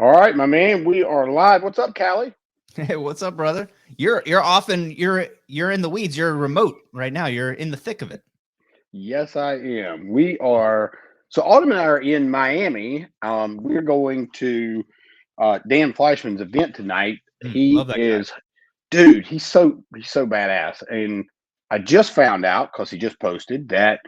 All right, my man, we are live. What's up, Callye? Hey, what's up, brother? You're in the weeds. You're remote right now. You're in the thick of it. Yes, I am. We are. So Autumn and I are in Miami. We're going to Dan Fleischman's event tonight. He Love that guy. is, dude. He's so badass. And I just found out because he just posted that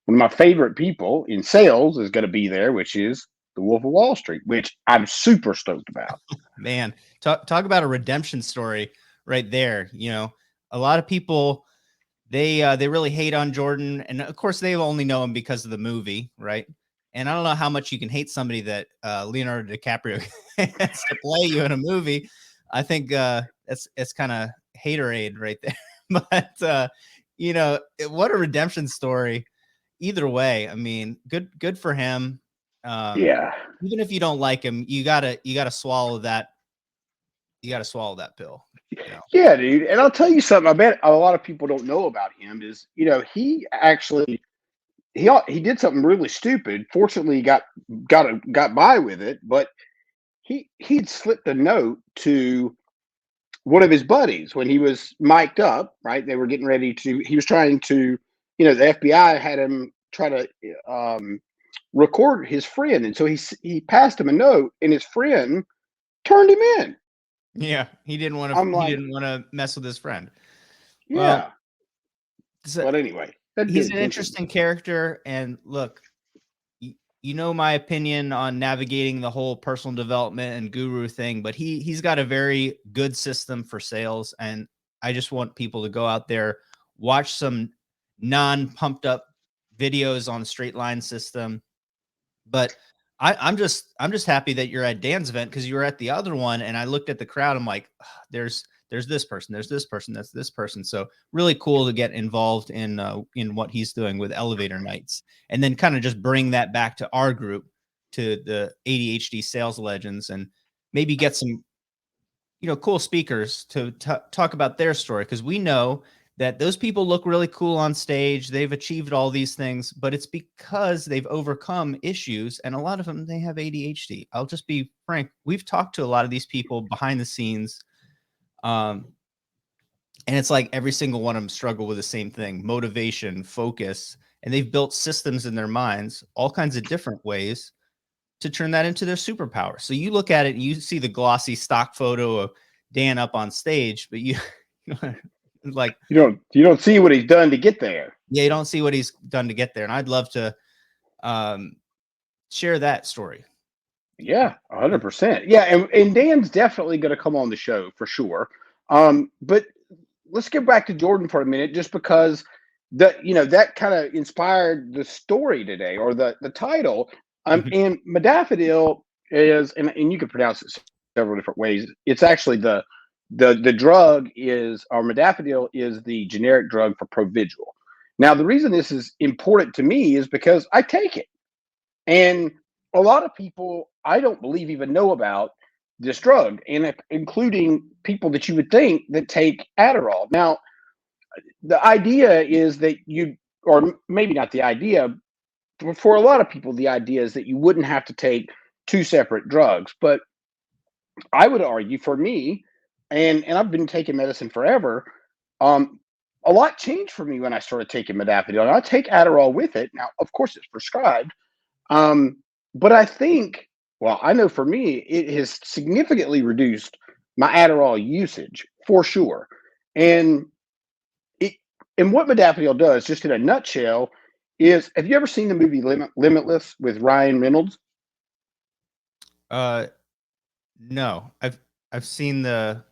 one of my favorite people in sales is going to be there, which is the Wolf of Wall Street, which I'm super stoked about. Man, talk about a redemption story right there. You know, a lot of people they really hate on Jordan, and of course they only know him because of the movie, right? And I don't know how much you can hate somebody that Leonardo DiCaprio has to play you in a movie. I think it's kind of haterade right there. But what a redemption story. Either way, I mean, good for him. Yeah. Even if you don't like him, you gotta swallow that. You gotta swallow that pill. You know. Yeah, dude. And I'll tell you something. I bet a lot of people don't know about him is, he actually he did something really stupid. Fortunately, he got by with it, but he'd slipped a note to one of his buddies when he was mic'd up, right? They were getting ready to he was trying to, the FBI had him try to record his friend. And so he passed him a note and his friend turned him in. Yeah, he didn't want to. I'm He like, didn't want to mess with his friend. Well, yeah. But anyway, that he's did an interesting character, and look, you know my opinion on navigating the whole personal development and guru thing, but he's got a very good system for sales, and I just want people to go out there, watch some non-pumped up videos on straight line system. But I'm just happy that you're at Dan's event, because you were at the other one, and I looked at the crowd. I'm like, there's this person, there's this person, that's this person. So really cool to get involved in what he's doing with elevator nights, and then kind of just bring that back to our group, to the ADHD sales legends, and maybe get some cool speakers to talk about their story, because we know that those people look really cool on stage. They've achieved all these things, but it's because they've overcome issues, and a lot of them, they have ADHD. I'll just be frank. We've talked to a lot of these people behind the scenes, and it's like every single one of them struggle with the same thing: motivation, focus, and they've built systems in their minds, all kinds of different ways to turn that into their superpower. So you look at it and you see the glossy stock photo of Dan up on stage, but you like, you don't see what he's done to get there. Yeah, you don't see what he's done to get there. And I'd love to share that story. Yeah, 100%. Yeah, and Dan's definitely going to come on the show for sure. But let's get back to Jordan for a minute, just because that kind of inspired the story today, or the title. And modafinil is, and you can pronounce it several different ways. It's actually the drug is, or modafinil is the generic drug for Provigil. Now, the reason this is important to me is because I take it, and a lot of people I don't believe even know about this drug, and including people that you would think that take Adderall. Now, the idea is that or maybe not the idea, but for a lot of people, the idea is that you wouldn't have to take two separate drugs. But I would argue, for me, and I've been taking medicine forever, a lot changed for me when I started taking modafinil. And I take Adderall with it. Now, of course, it's prescribed. But I think, well, I know for me, it has significantly reduced my Adderall usage for sure. And what modafinil does, just in a nutshell, is, have you ever seen the movie Limitless with Ryan Reynolds? No, I've seen the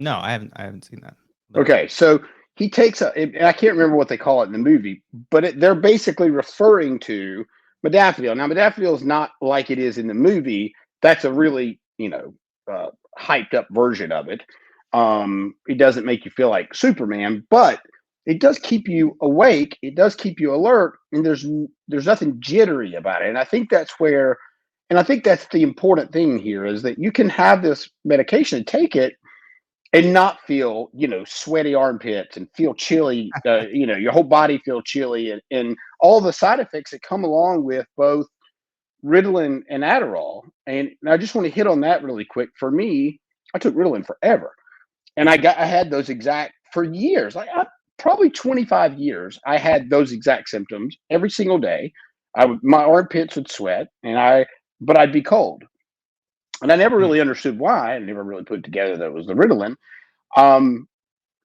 no, I haven't seen that. Okay, so he takes and I can't remember what they call it in the movie, but they're basically referring to modafinil. Now, modafinil is not like it is in the movie. That's a really, hyped up version of it. It doesn't make you feel like Superman, but it does keep you awake. It does keep you alert, and there's nothing jittery about it. And I think that's the important thing here, is that you can have this medication and take it and not feel, sweaty armpits and feel chilly, your whole body feel chilly, and all the side effects that come along with both Ritalin and Adderall. And I just want to hit on that really quick. For me, I took Ritalin forever. And I had those exact for years, probably 25 years. I had those exact symptoms every single day. My armpits would sweat, but I'd be cold, and I never Mm. really understood why. I never really put together that it was the Ritalin. Um,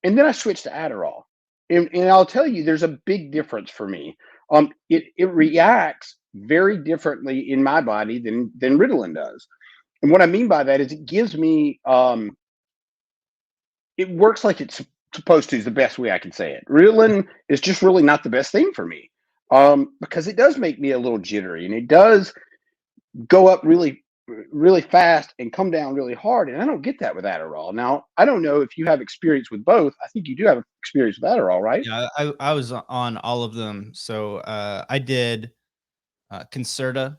and then I switched to Adderall, and I'll tell you, there's a big difference for me. It reacts very differently in my body than Ritalin does. And what I mean by that is it gives me it works like it's supposed to is the best way I can say it. Ritalin is just really not the best thing for me, because it does make me a little jittery, and it does go up really fast and come down really hard, and I don't get that with Adderall. Now, I don't know if you have experience with both. I think you do have experience with Adderall, right? Yeah, I was on all of them. So I did Concerta,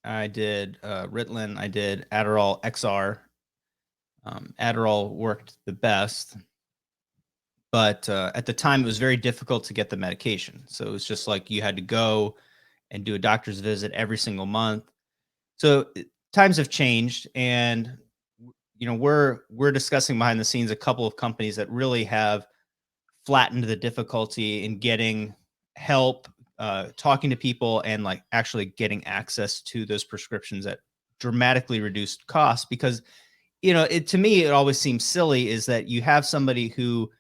I did Ritalin, I did Adderall XR. Adderall worked the best, but at the time it was very difficult to get the medication. So it was just like you had to go and do a doctor's visit every single month. So times have changed, and we're discussing behind the scenes a couple of companies that really have flattened the difficulty in getting help, talking to people, and like actually getting access to those prescriptions at dramatically reduced costs. Because to me, it always seems silly is that you have somebody who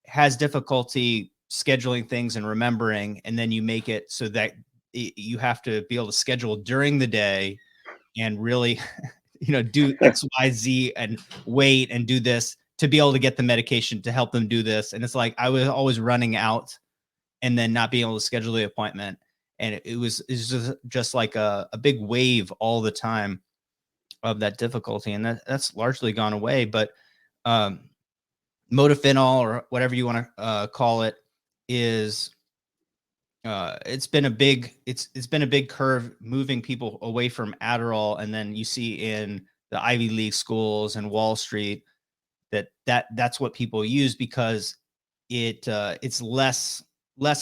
has difficulty scheduling things and remembering, and then you make it so that you have to be able to schedule during the day and really do XYZ and wait and do this to be able to get the medication to help them do this. And it's like I was always running out and then not being able to schedule the appointment, and it's just like a big wave all the time of that difficulty, and that's largely gone away. But Modafinil, or whatever you want to call it, is it's been a big curve moving people away from Adderall. And then you see in the Ivy League schools and Wall Street that's what people use, because it's less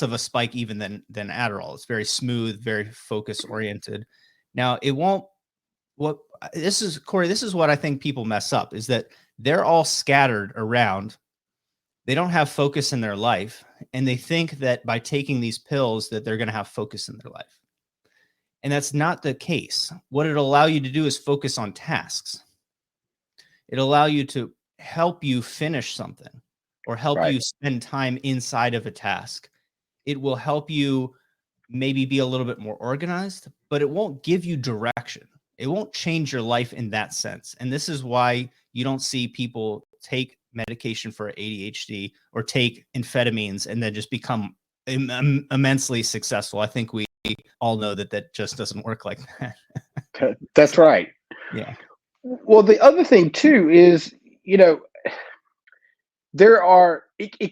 of a spike even than Adderall. It's very smooth, very focus oriented. Now it won't. What this is, Corey, this is what I think people mess up, is that they're all scattered around. They don't have focus in their life, and they think that by taking these pills that they're going to have focus in their life. And that's not the case. What it'll allow you to do is focus on tasks. It'll allow you to help you finish something, or help Right. you spend time inside of a task. It will help you maybe be a little bit more organized, but it won't give you direction. It won't change your life in that sense. And this is why you don't see people take medication for ADHD or take amphetamines and then just become immensely successful. I think we all know that just doesn't work like that. That's right. Yeah. Well, the other thing too is, it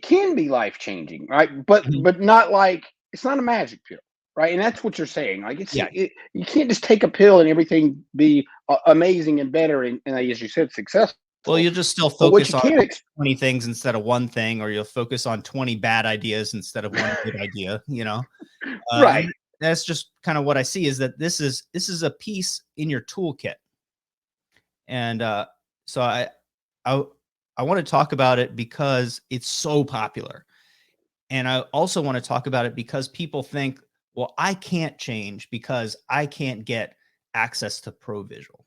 can be life changing, right? But Mhm. but not like, it's not a magic pill, right? And that's what you're saying. Like Yeah. you can't just take a pill and everything be amazing and better and as you said, successful. Well, you'll just still But what focus you on can't 20 things instead of one thing, or you'll focus on 20 bad ideas instead of one good idea, right. and that's just kind of what I see, is that this is a piece in your toolkit. And so I I want to talk about it because it's so popular. And I also want to talk about it because people think, well, I can't change because I can't get access to ProVisual.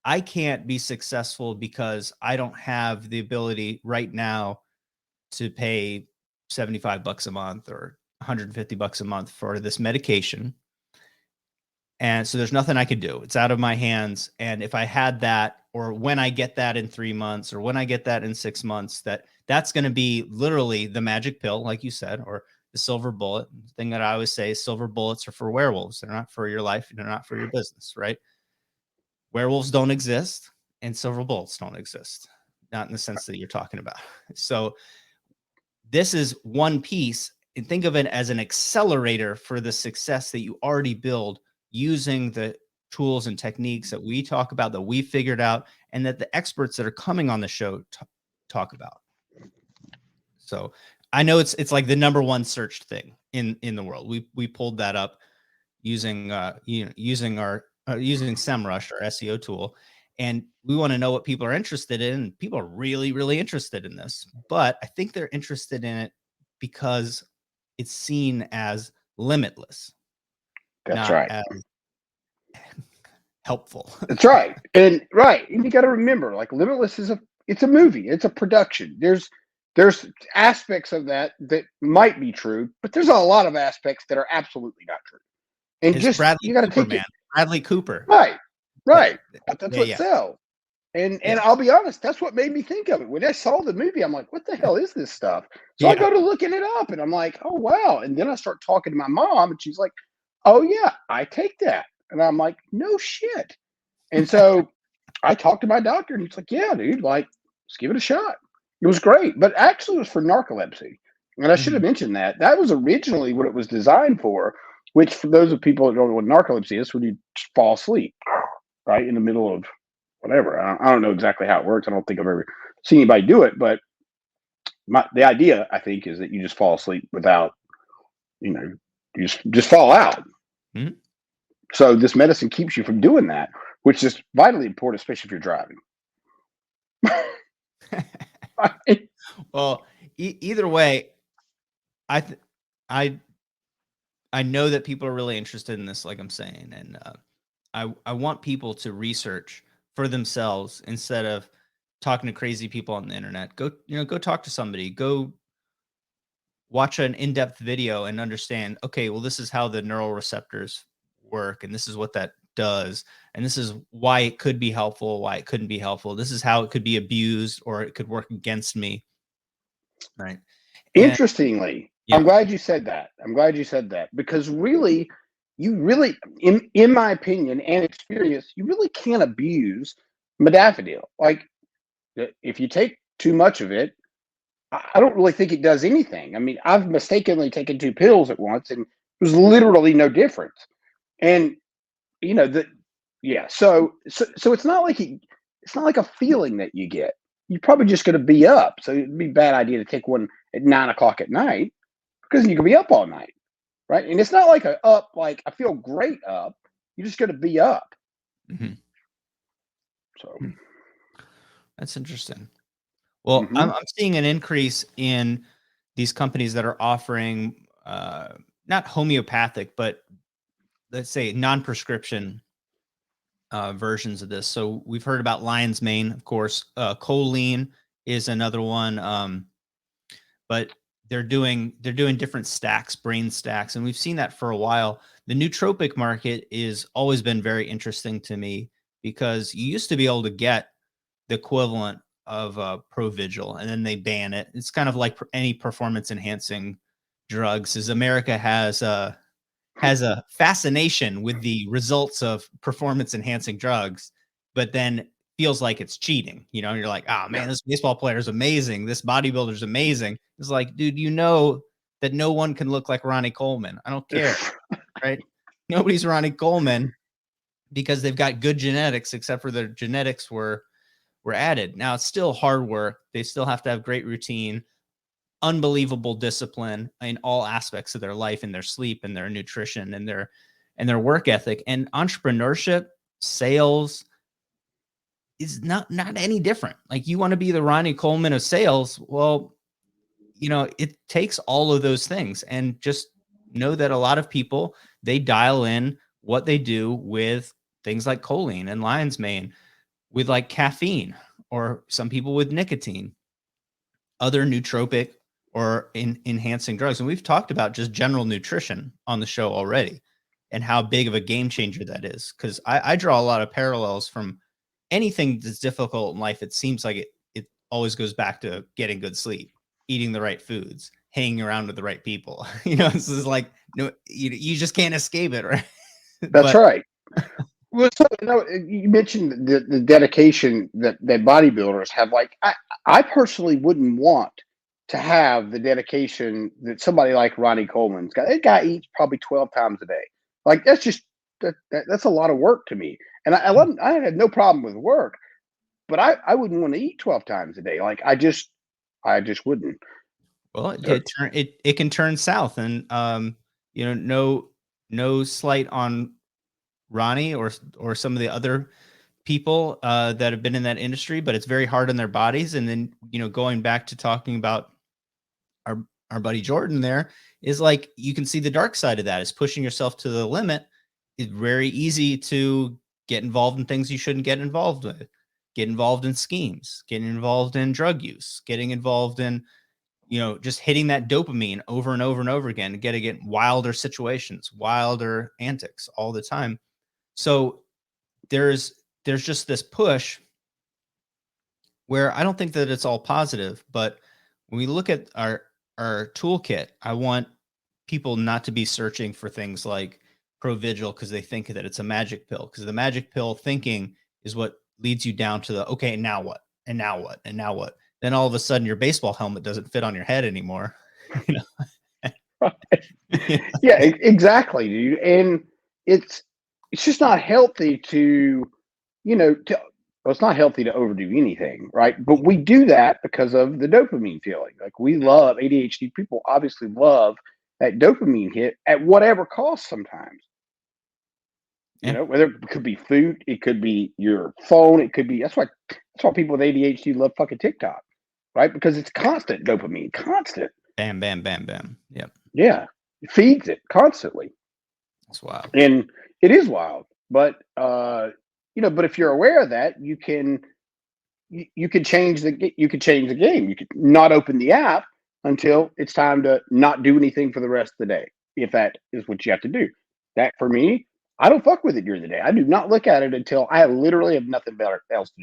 I can't be successful because I don't have the ability right now to pay 75 bucks a month or 150 bucks a month for this medication. And so there's nothing I could do. It's out of my hands. And if I had that, or when I get that in 3 months, or when I get that in 6 months, that's going to be literally the magic pill, like you said, or the silver bullet. The thing that I always say is silver bullets are for werewolves. They're not for your life. They're not for your business, right? Werewolves don't exist, and silver bullets don't exist. Not in the sense that you're talking about. So this is one piece, and think of it as an accelerator for the success that you already build using the tools and techniques that we talk about, that we figured out, and that the experts that are coming on the show talk about. So I know it's like the number one searched thing in the world. We pulled that up. using using SEMrush, our SEO tool, and we want to know what people are interested in. And people are really, really interested in this, but I think they're interested in it because it's seen as limitless, That's not right. as helpful. That's right. And you got to remember, like Limitless it's a movie, it's a production. There's aspects of that might be true, but there's a lot of aspects that are absolutely not true. And It's just Bradley you got to Cooper, take it man. Bradley Cooper. right. But that's Yeah, what yeah, sells. And yeah, I'll be honest, that's what made me think of it. When I saw the movie, I'm like, what the hell is this stuff? So I yeah. go to looking it up and I'm like, oh wow. And then I start talking to my mom and she's like, oh yeah, I take that. And I'm like, no shit. And so I talked to my doctor and he's like, yeah, dude, like, let's give it a shot. It was great. But actually it was for narcolepsy. And I should have Mhm. mentioned that. That was originally what it was designed for, which for those of people that don't know what narcolepsy is, when you just fall asleep, right? In the middle of whatever. I don't know exactly how it works. I don't think I've ever seen anybody do it, but the idea I think is that you just fall asleep without, you know, you just fall out. Mhm. So this medicine keeps you from doing that, which is vitally important, especially if you're driving. Right? Well, either way, I th- I I know that people are really interested in this, like I'm saying, and I want people to research for themselves instead of talking to crazy people on the internet. Go talk to somebody. Go watch an in-depth video and understand. Okay, well, this is how the neural receptors work, and this is what that does, and this is why it could be helpful, why it couldn't be helpful. This is how it could be abused, or it could work against me. Right. And Interestingly, yeah. I'm glad you said that because really, in my opinion and experience, you really can't abuse modafinil. Like if you take too much of it, I don't really think it does anything. I mean, I've mistakenly taken two pills at once, and there was literally no difference. And you know that, yeah. So it's not like a feeling that you get. You're probably just going to be up. So it'd be a bad idea to take one at 9 o'clock at night because you can be up all night, right? And it's not like a up like I feel great up. You're just going to be up. Mhm. So That's interesting. Well, mhm. I'm seeing an increase in these companies that are offering not homeopathic, but let's say non-prescription versions of this. So we've heard about lion's mane, of course. Choline is another one, but they're doing different stacks, brain stacks, and we've seen that for a while. The nootropic market is always been very interesting to me because you used to be able to get the equivalent of Provigil, and then they ban it. It's kind of like any performance enhancing drugs. As America has a fascination with the results of performance enhancing drugs, but then feels like it's cheating. You're like, oh Yeah, man, this baseball player is amazing. This bodybuilder is amazing. It's like, dude, you know that no one can look like Ronnie Coleman. I don't care, right? Nobody's Ronnie Coleman because they've got good genetics, except for their genetics were added. Now it's still hard work. They still have to have great routine, unbelievable discipline in all aspects of their life, and their sleep and their nutrition and their work ethic and entrepreneurship, sales is not any different. Like you want to be the Ronnie Coleman of sales. Well, it takes all of those things, and just know that a lot of people, they dial in what they do with things like choline and lion's mane, with like caffeine, or some people with nicotine, other nootropic or enhancing drugs. And we've talked about just general nutrition on the show already and how big of a game changer that is. Because I draw a lot of parallels from anything that's difficult in life. It seems like it always goes back to getting good sleep, eating the right foods, hanging around with the right people. This is like, no, you just can't escape it, right? that's But right. Well, so, you mentioned the dedication that bodybuilders have. Like, I personally wouldn't want to have the dedication that somebody like Ronnie Coleman's got. That guy eats probably 12 times a day. Like, that's just that's a lot of work to me. And I had no problem with work, but I wouldn't want to eat 12 times a day. Like, I just wouldn't. well, So, it can turn south, and no no slight on Ronnie or some of the other people that have been in that industry, but it's very hard on their bodies. And then, going back to talking about our buddy Jordan, there is like, you can see the dark side of that is pushing yourself to the limit. It's very easy to get involved in things you shouldn't get involved with, get involved in schemes, getting involved in drug use, getting involved in, just hitting that dopamine over and over and over again to get wilder situations, wilder antics all the time. So there's just this push where I don't think that it's all positive, but when we look at our toolkit, I want people not to be searching for things like Provigil because they think that it's a magic pill, because the magic pill thinking is what leads you down to the, okay, now what? And now what? And now what? Then all of a sudden your baseball helmet doesn't fit on your head anymore. Yeah, exactly, dude. And it's just not healthy to, well, it's not healthy to overdo anything, right? But we do that because of the dopamine feeling. Like, we love ADHD people, obviously love that dopamine hit at whatever cost sometimes. Yeah. Whether it could be food, it could be your phone, it could be that's why people with ADHD love fucking TikTok, right? Because it's constant dopamine, constant. Bam, bam, bam, bam. Yep. Yeah. It feeds it constantly. That's wild. And it is wild. But but if you're aware of that, you can change the game. You could not open the app until it's time to not do anything for the rest of the day, if that is what you have to do. That, for me, I don't fuck with it during the day. I do not look at it until I literally have nothing better else to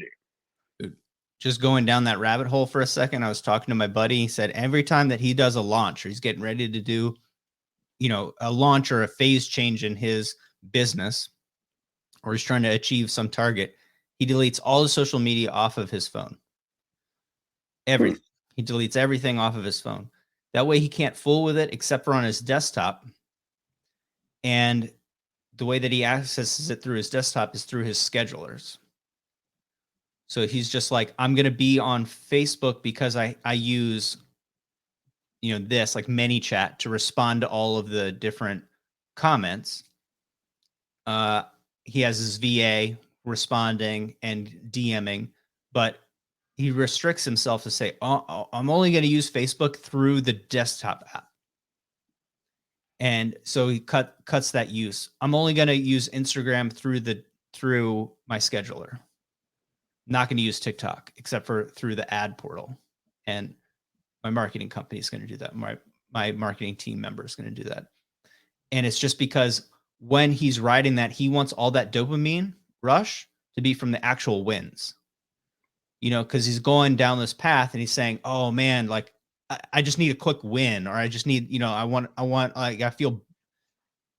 do. Just going down that rabbit hole for a second, I was talking to my buddy. He said every time that he does a launch or he's getting ready to do, a launch or a phase change in his business, or he's trying to achieve some target, he deletes all the social media off of his phone. Everything. He deletes everything off of his phone. That way he can't fool with it except for on his desktop. And the way that he accesses it through his desktop is through his schedulers. So he's just like, I'm going to be on Facebook because I use, this like ManyChat to respond to all of the different comments. He has his VA responding and DMing, but he restricts himself to say, oh, I'm only going to use Facebook through the desktop app. And so he cuts that use. I'm only going to use Instagram through my scheduler. Not going to use TikTok except for through the ad portal. And my marketing company is going to do that. My marketing team member is going to do that. And it's just because when he's riding that, he wants all that dopamine rush to be from the actual wins. Because he's going down this path and he's saying, oh man, like I just need a quick win, or I just need, I feel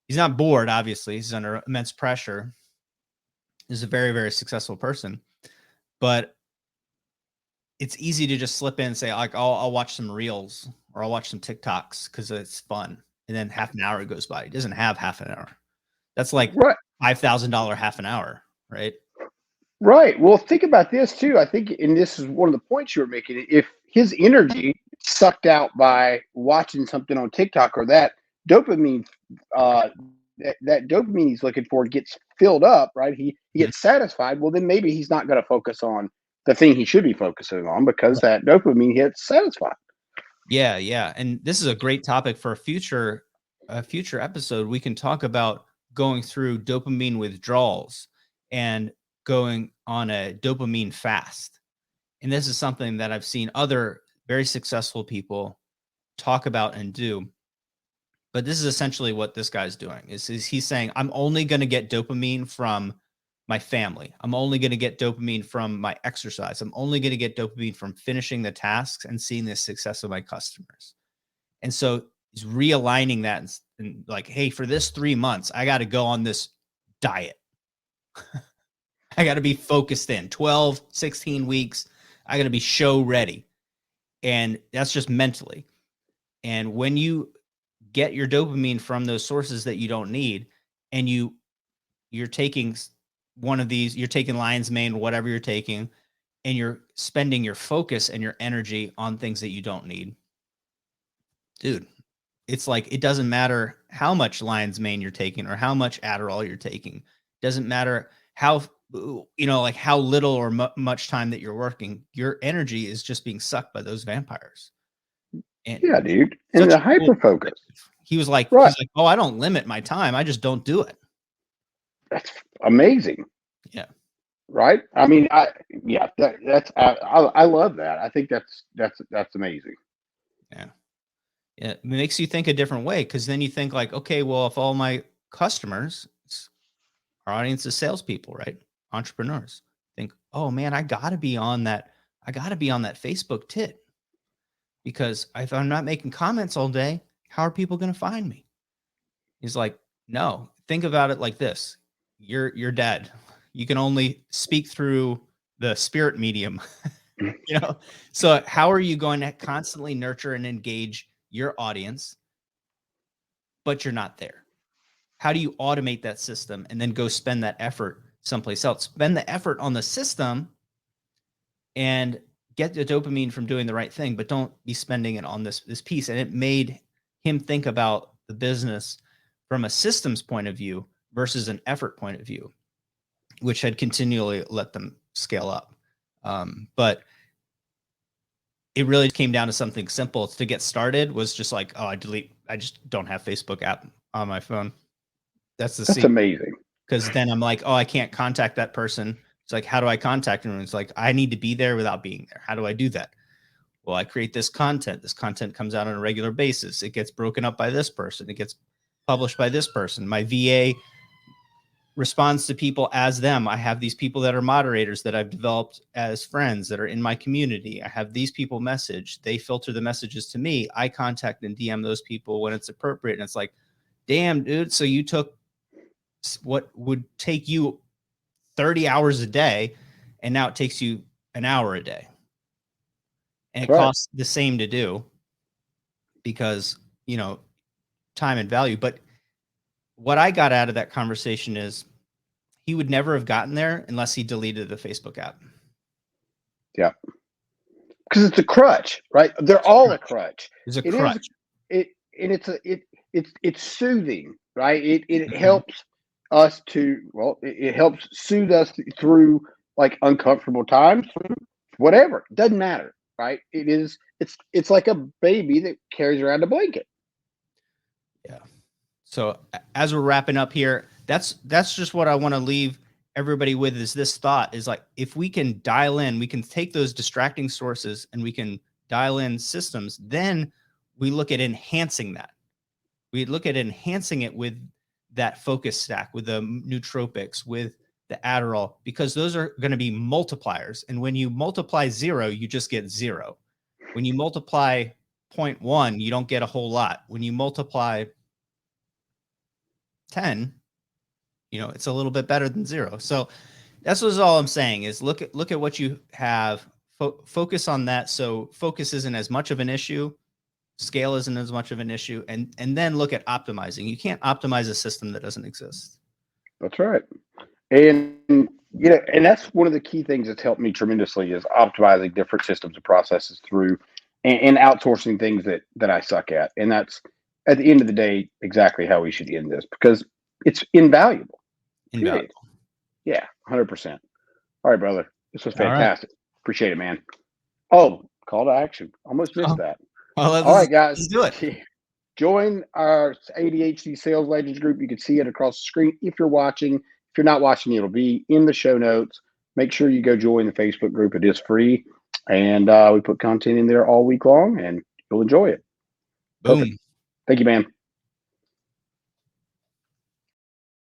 he's not bored. Obviously he's under immense pressure. He's a very, very successful person, but it's easy to just slip in and say, like, I'll watch some reels or I'll watch some TikToks because it's fun. And then half an hour goes by. He doesn't have half an hour. That's like $5,000 half an hour, right? Right. Well, think about this too. I think, and this is one of the points you were making. If his energy sucked out by watching something on TikTok, or that dopamine, that dopamine he's looking for gets filled up, right? He gets satisfied. Well, then maybe he's not going to focus on the thing he should be focusing on because that dopamine gets satisfied. Yeah, yeah. And this is a great topic for a future episode. We can talk about going through dopamine withdrawals and going on a dopamine fast. And this is something that I've seen other very successful people talk about and do. But this is essentially what this guy's doing is he's saying, I'm only going to get dopamine from my family. I'm only going to get dopamine from my exercise. I'm only going to get dopamine from finishing the tasks and seeing the success of my customers. And so he's realigning that and like, hey, for this 3 months, I got to go on this diet. I got to be focused in 12, 16 weeks. I got to be show ready. And that's just mentally. And when you get your dopamine from those sources that you don't need, and you're taking one of these, you're taking lion's mane, whatever you're taking, and you're spending your focus and your energy on things that you don't need, dude, it's like, it doesn't matter how much lion's mane you're taking or how much Adderall you're taking. It doesn't matter how, like how little or much time that you're working, your energy is just being sucked by those vampires. And Yeah, dude. And such the a cool hyper focus. He was like, Right. oh, I don't limit my time. I just don't do it. That's amazing. Yeah. Right. I mean, I love that. I think that's amazing. Yeah. It makes you think a different way, because then you think like, okay, well, if all my customers, our audience is salespeople, right? Entrepreneurs think, oh man, I gotta be on that Facebook tit, because if I'm not making comments all day, how are people going to find me? He's like, no, think about it like this. You're dead. You can only speak through the spirit medium, So how are you going to constantly nurture and engage your audience, but you're not there? How do you automate that system and then go spend that effort someplace else? Spend the effort on the system and get the dopamine from doing the right thing, but don't be spending it on this piece. And it made him think about the business from a systems point of view versus an effort point of view, which had continually let them scale up. But it really came down to something simple. To get started was just like, oh, I just don't have Facebook app on my phone. That's amazing. Because then I'm like, oh, I can't contact that person. It's like, how do I contact them? It's like, I need to be there without being there. How do I do that? Well, I create this content. This content comes out on a regular basis. It gets broken up by this person. It gets published by this person. My VA responds to people as them. I have these people that are moderators that I've developed as friends that are in my community. I have these people message. They filter the messages to me. I contact and DM those people when it's appropriate. And it's like, damn, dude. So you took what would take you 30 hours a day, and now it takes you an hour a day. And it costs the same to do because, time and value. But what I got out of that conversation is he would never have gotten there unless he deleted the Facebook app. Yeah. Because it's a crutch, right? They're all a crutch. It's a crutch. It's soothing, right? It helps us it helps soothe us through like uncomfortable times, whatever. It doesn't matter, right? It's like a baby that carries around a blanket. Yeah. So as we're wrapping up here, that's just what I want to leave everybody with, is this thought is like, if we can dial in, we can take those distracting sources and we can dial in systems, then we look at enhancing that. We look at enhancing it with that focus stack, with the nootropics, with the Adderall, because those are going to be multipliers. And when you multiply 0, you just get 0. When you multiply 0.1, you don't get a whole lot. When you multiply 10, it's a little bit better than 0. So that's all I'm saying is look at what you have, focus on that. So focus isn't as much of an issue. Scale isn't as much of an issue, and then look at optimizing. You can't optimize a system that doesn't exist. That's right. And and that's one of the key things that's helped me tremendously is optimizing different systems and processes through and outsourcing things that I suck at. And that's at the end of the day exactly how we should end this, because it's invaluable. Invaluable. Yeah, 100%. All right, brother. This was fantastic. Right. Appreciate it, man. Oh, call to action. Almost missed that. Well, all right, guys. Let's do it. Join our ADHD Sales Legends group. You can see it across the screen if you're watching. If you're not watching, it'll be in the show notes. Make sure you go join the Facebook group. It is free. And we put content in there all week long, and you'll enjoy it. Boom. Perfect. Thank you, man.